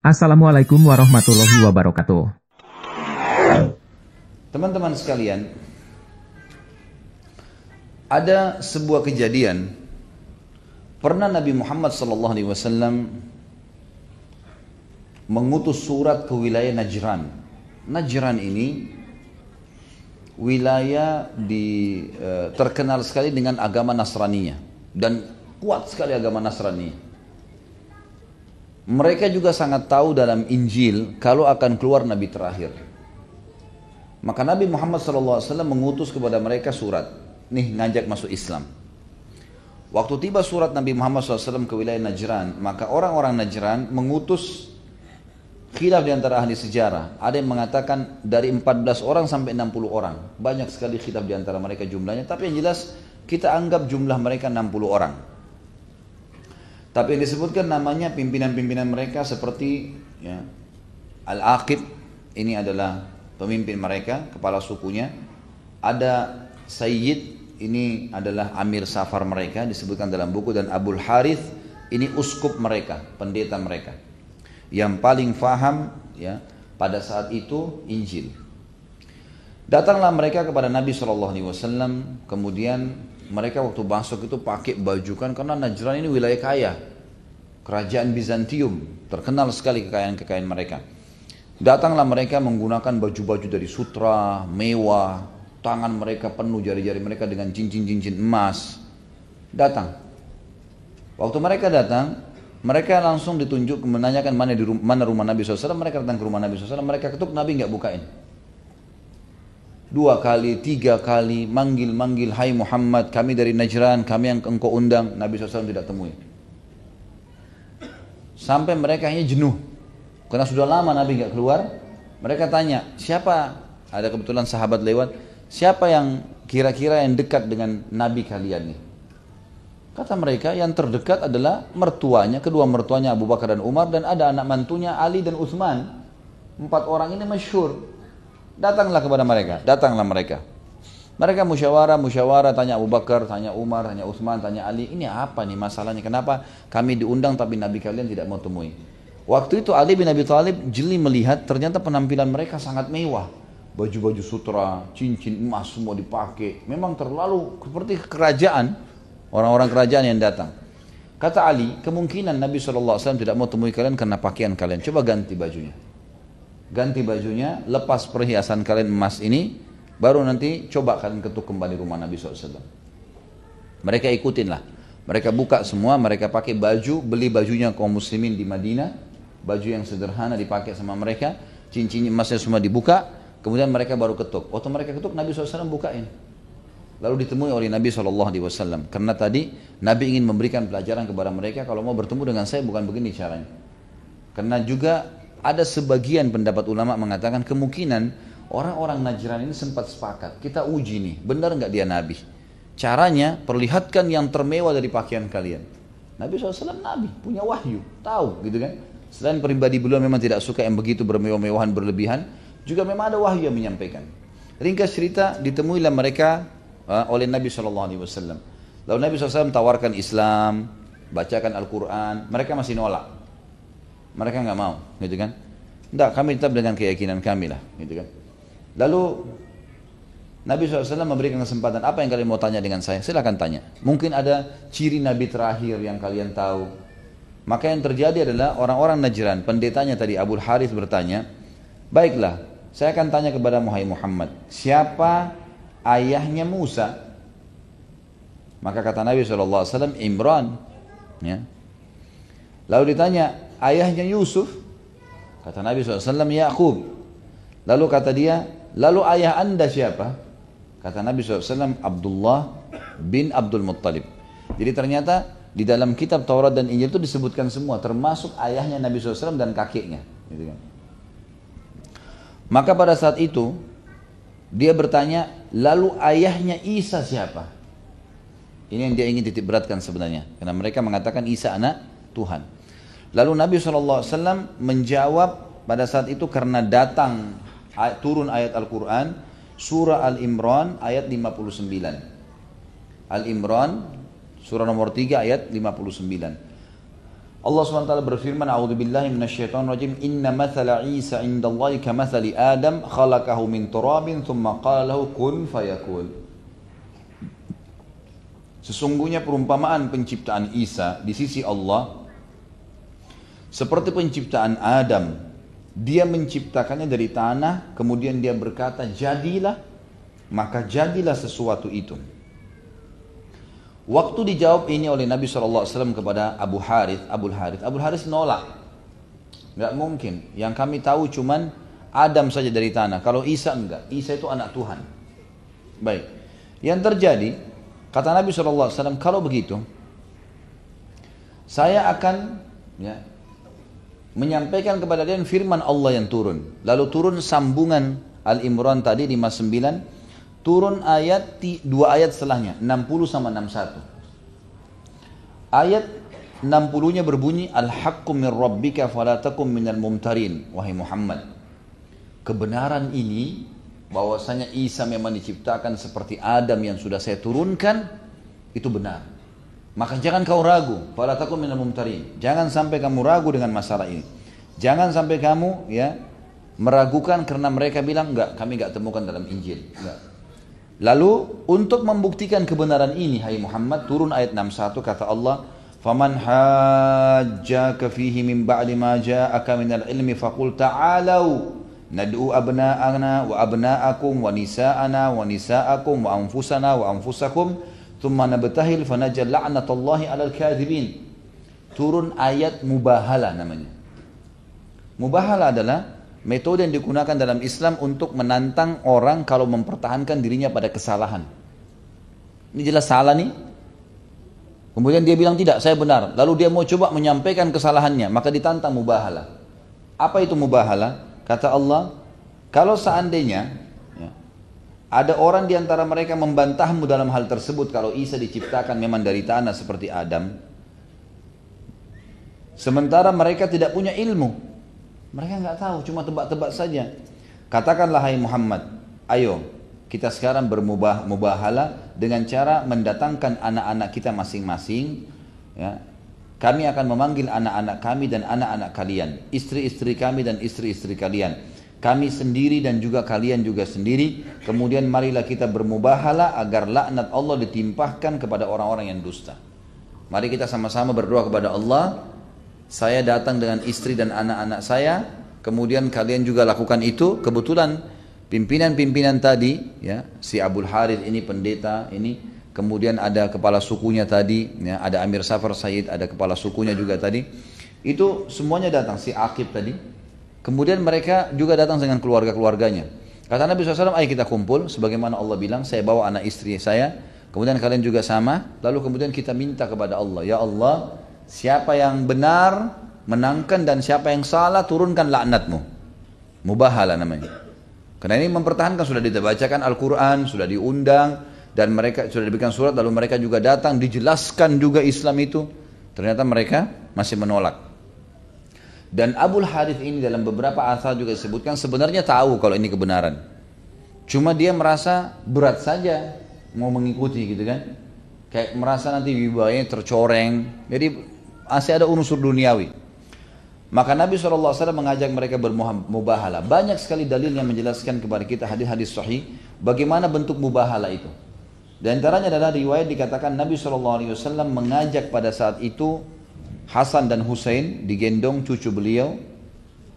Assalamualaikum warahmatullahi wabarakatuh. Teman-teman sekalian, ada sebuah kejadian. Pernah Nabi Muhammad SAW mengutus surat ke wilayah Najran. Najran ini wilayah terkenal sekali dengan agama Nasraniyah dan kuat sekali agama Nasraniyah. Mereka juga sangat tahu dalam Injil kalau akan keluar Nabi terakhir. Maka Nabi Muhammad SAW mengutus kepada mereka surat. Nih, ngajak masuk Islam. Waktu tiba surat Nabi Muhammad SAW ke wilayah Najran, maka orang-orang Najran mengutus khilaf di antara ahli sejarah. Ada yang mengatakan dari 14 orang sampai 60 orang. Banyak sekali khilaf di antara mereka jumlahnya. Tapi yang jelas kita anggap jumlah mereka 60 orang. Tapi yang disebutkan namanya pimpinan-pimpinan mereka seperti ya, Al-Aqib, ini adalah pemimpin mereka, kepala sukunya. Ada Sayyid, ini adalah Amir Safar mereka, disebutkan dalam buku. Dan Abul Harith, ini uskup mereka, pendeta mereka. Yang paling faham ya, pada saat itu Injil. Datanglah mereka kepada Nabi SAW, kemudian mereka waktu masuk itu pakai baju kan, karena Najran ini wilayah kaya, kerajaan Bizantium, terkenal sekali kekayaan-kekayaan mereka. Datanglah mereka menggunakan baju-baju dari sutra, mewah, tangan mereka penuh, jari-jari mereka dengan cincin-cincin emas. Datang. Waktu mereka datang, mereka langsung ditunjuk menanyakan mana rumah Nabi SAW. Mereka datang ke rumah Nabi SAW, mereka ketuk, Nabi nggak bukain. 2 kali, 3 kali, manggil, hai Muhammad, kami dari Najran, kami yang engkau undang. Nabi SAW tidak temui. Sampai mereka hanya jenuh, karena sudah lama Nabi nggak keluar. Mereka tanya, siapa? Ada kebetulan sahabat lewat, siapa yang kira-kira yang dekat dengan Nabi kalian nih? Kata mereka, yang terdekat adalah mertuanya, kedua mertuanya Abu Bakar dan Umar, dan ada anak mantunya Ali dan Utsman. 4 orang ini masyhur. Datanglah kepada mereka, datanglah mereka. Mereka musyawarah, tanya Abu Bakar, tanya Umar, tanya Utsman, tanya Ali, ini apa nih masalahnya? Kenapa kami diundang tapi Nabi kalian tidak mau temui? Waktu itu Ali bin Abi Thalib jeli melihat ternyata penampilan mereka sangat mewah. Baju-baju sutra, cincin emas semua dipakai. Memang terlalu seperti kerajaan, orang-orang kerajaan yang datang. Kata Ali, kemungkinan Nabi SAW tidak mau temui kalian karena pakaian kalian. Coba ganti bajunya. Ganti bajunya, lepas perhiasan kalian emas ini, baru nanti coba kalian ketuk kembali rumah Nabi SAW. Mereka ikutinlah. Mereka buka semua, mereka pakai baju, beli bajunya kaum muslimin di Madinah, baju yang sederhana dipakai sama mereka, cincin emasnya semua dibuka, kemudian mereka baru ketuk. Waktu mereka ketuk, Nabi SAW bukain. Lalu ditemui oleh Nabi SAW. Karena tadi Nabi ingin memberikan pelajaran kepada mereka, kalau mau bertemu dengan saya bukan begini caranya. Karena juga ada sebagian pendapat ulama mengatakan kemungkinan orang-orang Najran ini sempat sepakat. Kita uji nih, benar nggak dia Nabi? Caranya, perlihatkan yang termewah dari pakaian kalian. Nabi SAW Nabi, punya wahyu, tahu gitu kan. Selain pribadi beliau memang tidak suka yang begitu bermewah-mewahan berlebihan, juga memang ada wahyu yang menyampaikan. Ringkas cerita, ditemuilah mereka oleh Nabi SAW. Lalu Nabi SAW tawarkan Islam, bacakan Al-Quran, mereka masih nolak. Mereka nggak mau, gitu kan? Enggak, kami tetap dengan keyakinan kami lah, gitu kan? Lalu Nabi SAW memberikan kesempatan, apa yang kalian mau tanya dengan saya? Silakan tanya. Mungkin ada ciri Nabi terakhir yang kalian tahu. Maka yang terjadi adalah orang-orang Najran, pendetanya tadi Abul Harith bertanya, baiklah, saya akan tanya kepada Muhammad, siapa ayahnya Musa? Maka kata Nabi SAW, Imran. Ya. Lalu ditanya, ayahnya Yusuf? Kata Nabi SAW, Yaqub. Lalu kata dia, lalu ayah anda siapa? Kata Nabi SAW, Abdullah bin Abdul Muttalib. Jadi ternyata di dalam kitab Taurat dan Injil itu disebutkan semua, termasuk ayahnya Nabi SAW dan kakeknya. Gitu kan. Maka pada saat itu, dia bertanya, lalu ayahnya Isa siapa? Ini yang dia ingin titik beratkan sebenarnya. Karena mereka mengatakan Isa anak Tuhan. Lalu Nabi SAW menjawab pada saat itu karena datang turun ayat Al-Quran, surah Al-Imran ayat 59. Al-Imran surah nomor 3 ayat 59. Allah SWT berfirman, A'udzubillahi minasyaitonirrajim, Inna mathala Isa indallahi kamathali Adam, khalaqahu min turabin, thumma qala lahu kun fayakun. Sesungguhnya perumpamaan penciptaan Isa di sisi Allah seperti penciptaan Adam. Dia menciptakannya dari tanah, kemudian dia berkata, jadilah, maka jadilah sesuatu itu. Waktu dijawab ini oleh Nabi SAW kepada Abu Harith nolak. Nggak mungkin, yang kami tahu cuman Adam saja dari tanah, kalau Isa enggak, Isa itu anak Tuhan. Baik, yang terjadi, kata Nabi SAW, kalau begitu, saya akan menyampaikan kepada kalian firman Allah yang turun. Lalu turun sambungan Al-Imran tadi 59, turun ayat 2 ayat setelahnya 60 sama 61. Ayat 60-nya berbunyi al-haqqu min rabbika fala takum minal mumtarin. Wahai Muhammad, kebenaran ini bahwasanya Isa memang diciptakan seperti Adam yang sudah saya turunkan itu benar. Maka jangan kau ragu, fala takum minal mumtarin. Jangan sampai kamu ragu dengan masalah ini. Jangan sampai kamu meragukan karena mereka bilang enggak, kami enggak temukan dalam Injil. Enggak. Lalu untuk membuktikan kebenaran ini, hai Muhammad, turun ayat 61, kata Allah, "Faman hajjaka fihi min ba'di ma ja'aka minal ilmi faqul ta'alau nad'u abna'ana wa abna'akum wa nisa'ana wa nisa'akum wa anfusana wa anfusakum thumma nabtahil fanajal la'natallahi 'alal kadhibin." Turun ayat mubahalah namanya. Mubahalah adalah metode yang digunakan dalam Islam untuk menantang orang kalau mempertahankan dirinya pada kesalahan. Ini jelas salah nih. Kemudian dia bilang tidak, saya benar. Lalu dia mau coba menyampaikan kesalahannya, maka ditantang mubahalah. Apa itu mubahalah? Kata Allah, kalau seandainya ada orang di antara mereka membantahmu dalam hal tersebut, kalau Isa diciptakan memang dari tanah seperti Adam, sementara mereka tidak punya ilmu, mereka nggak tahu, cuma tebak-tebak saja. Katakanlah, hai Muhammad, ayo kita sekarang bermubahalah dengan cara mendatangkan anak-anak kita masing-masing. Kami akan memanggil anak-anak kami dan anak-anak kalian, istri-istri kami dan istri-istri kalian, kami sendiri dan juga kalian juga sendiri. Kemudian marilah kita bermubahalah agar laknat Allah ditimpahkan kepada orang-orang yang dusta. Mari kita sama-sama berdoa kepada Allah. Saya datang dengan istri dan anak-anak saya, kemudian kalian juga lakukan itu. Kebetulan pimpinan-pimpinan tadi, si Abul Harith ini pendeta ini, kemudian ada kepala sukunya tadi, ada Amir Safar Said, ada kepala sukunya juga tadi. Itu semuanya datang, si Aqib tadi. Kemudian mereka juga datang dengan keluarga-keluarganya. Kata Nabi SAW, ayo kita kumpul, sebagaimana Allah bilang, saya bawa anak istri saya, kemudian kalian juga sama. Lalu kemudian kita minta kepada Allah, ya Allah, siapa yang benar menangkan dan siapa yang salah turunkan laknatmu. Mubahalah namanya. Karena ini mempertahankan, sudah dibacakan Al-Quran, sudah diundang, dan mereka sudah diberikan surat, lalu mereka juga datang, dijelaskan juga Islam itu. Ternyata mereka masih menolak. Dan Abul Harith ini dalam beberapa asal juga disebutkan sebenarnya tahu kalau ini kebenaran. Cuma dia merasa berat saja mau mengikuti gitu kan. Kayak merasa nanti wibawanya tercoreng. Jadi masih ada unsur duniawi. Maka Nabi SAW mengajak mereka bermubahalah. Banyak sekali dalil yang menjelaskan kepada kita hadis-hadis sahih bagaimana bentuk mubahalah itu. Dan antaranya adalah riwayat dikatakan Nabi SAW mengajak pada saat itu Hasan dan Husain digendong cucu beliau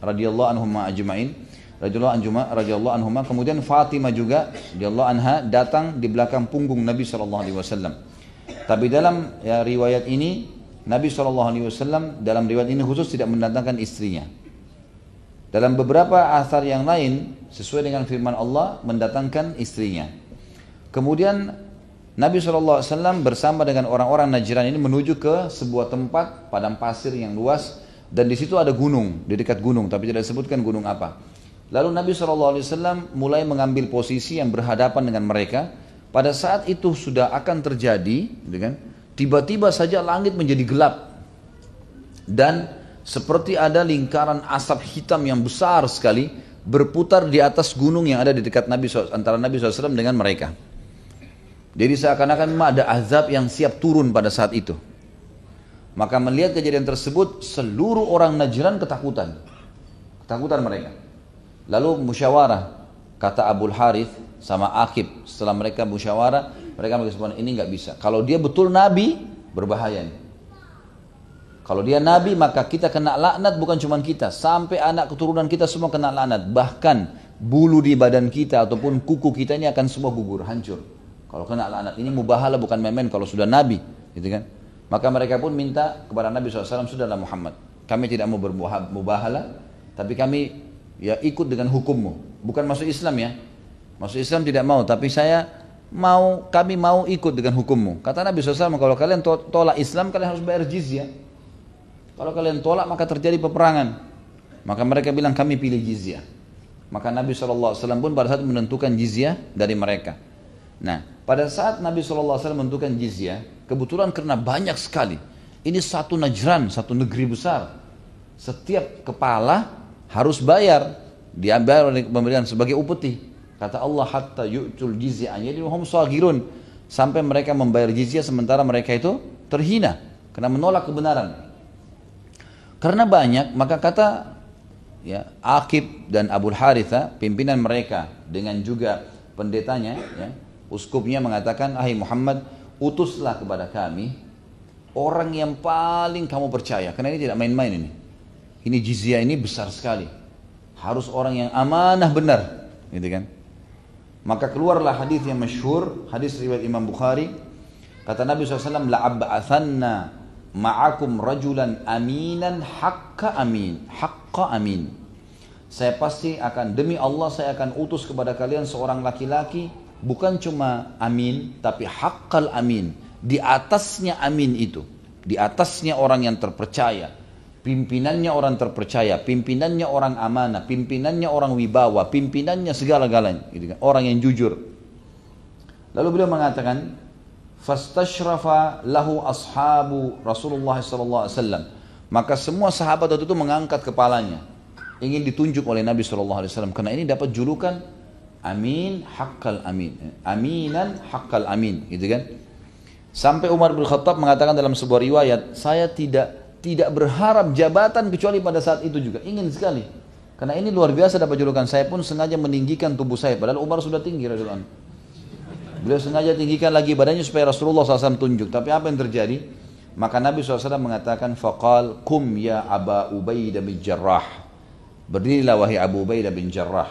radhiyallahu anhuma ajma'in, radhiyallahu anhuma, kemudian Fatimah juga radhiyallahu anha datang di belakang punggung Nabi SAW. Tapi dalam riwayat ini Nabi SAW dalam riwayat ini khusus tidak mendatangkan istrinya. Dalam beberapa asar yang lain sesuai dengan firman Allah mendatangkan istrinya. Kemudian Nabi SAW bersama dengan orang-orang Najran ini menuju ke sebuah tempat padang pasir yang luas, dan di situ ada gunung, di dekat gunung, tapi tidak disebutkan gunung apa. Lalu Nabi SAW mulai mengambil posisi yang berhadapan dengan mereka. Pada saat itu sudah akan terjadi, tiba-tiba saja langit menjadi gelap dan seperti ada lingkaran asap hitam yang besar sekali berputar di atas gunung yang ada di dekat Nabi antara Nabi SAW dengan mereka. Jadi seakan-akan memang ada azab yang siap turun pada saat itu. Maka melihat kejadian tersebut, seluruh orang Najran ketakutan. Ketakutan mereka. Lalu musyawarah, kata Abul Harith sama Akib. Setelah mereka musyawarah, mereka berkesimpulan ini nggak bisa. Kalau dia betul Nabi, berbahaya nih. Kalau dia Nabi, maka kita kena laknat, bukan cuma kita. Sampai anak keturunan kita semua kena laknat. Bahkan bulu di badan kita ataupun kuku kita ini akan semua gugur, hancur. Kalau kena laknat, ini mubahala bukan main-main kalau sudah Nabi. Gitu kan? Maka mereka pun minta kepada Nabi SAW, sudahlah Muhammad, kami tidak mau bermubahala, tapi kami ya ikut dengan hukummu. Bukan masuk Islam ya, masuk Islam tidak mau, tapi kami mau ikut dengan hukummu. Kata Nabi SAW, kalau kalian tolak Islam, kalian harus bayar jizyah. Kalau kalian tolak, maka terjadi peperangan. Maka mereka bilang, kami pilih jizyah. Maka Nabi SAW pun pada saat menentukan jizyah dari mereka. Nah, pada saat Nabi SAW menentukan jizyah, kebetulan karena banyak sekali. Ini satu Najran, satu negeri besar. Setiap kepala harus bayar. Diambil oleh pemberian sebagai upeti. Kata Allah, hatta yu'tul jizyah jadi hum saghirun. Sampai mereka membayar jizyah sementara mereka itu terhina. Karena menolak kebenaran. Karena banyak, maka kata ya, Akib dan Abul Haritha, pimpinan mereka dengan juga pendetanya, ya, uskupnya mengatakan, "Hai Muhammad, utuslah kepada kami orang yang paling kamu percaya, karena ini tidak main-main ini. Ini jizyah ini besar sekali. Harus orang yang amanah benar." Gitu kan? Maka keluarlah hadis yang masyhur, hadis riwayat Imam Bukhari. Kata Nabi SAW, "La'abba'athanna ma'akum rajulan aminan haqqa amin." Saya pasti akan, demi Allah saya akan utus kepada kalian seorang laki-laki, bukan cuma amin, tapi haqqal amin. Di atasnya amin itu. Di atasnya orang yang terpercaya. Pimpinannya orang terpercaya. Pimpinannya orang amanah. Pimpinannya orang wibawa. Pimpinannya segala-galanya. Gitu kan? Orang yang jujur. Lalu beliau mengatakan, fastashrafa lahu ashabu Rasulullah SAW. Maka semua sahabat waktu itu mengangkat kepalanya, ingin ditunjuk oleh Nabi SAW, karena ini dapat julukan amin haqqal amin, aminan haqqal amin, gitu kan. Sampai Umar bin Khattab mengatakan dalam sebuah riwayat, saya tidak berharap jabatan kecuali pada saat itu juga, ingin sekali, karena ini luar biasa dapat julukan. Saya pun sengaja meninggikan tubuh saya, padahal Umar sudah tinggi radhiyallahu anhu. Beliau sengaja tinggikan lagi badannya supaya Rasulullah SAW tunjuk. Tapi apa yang terjadi? Maka Nabi SAW mengatakan, faqal kum ya Aba Ubaidah bin Jarrah. Berdirilah wahai Abu Ubaidah bin Jarrah.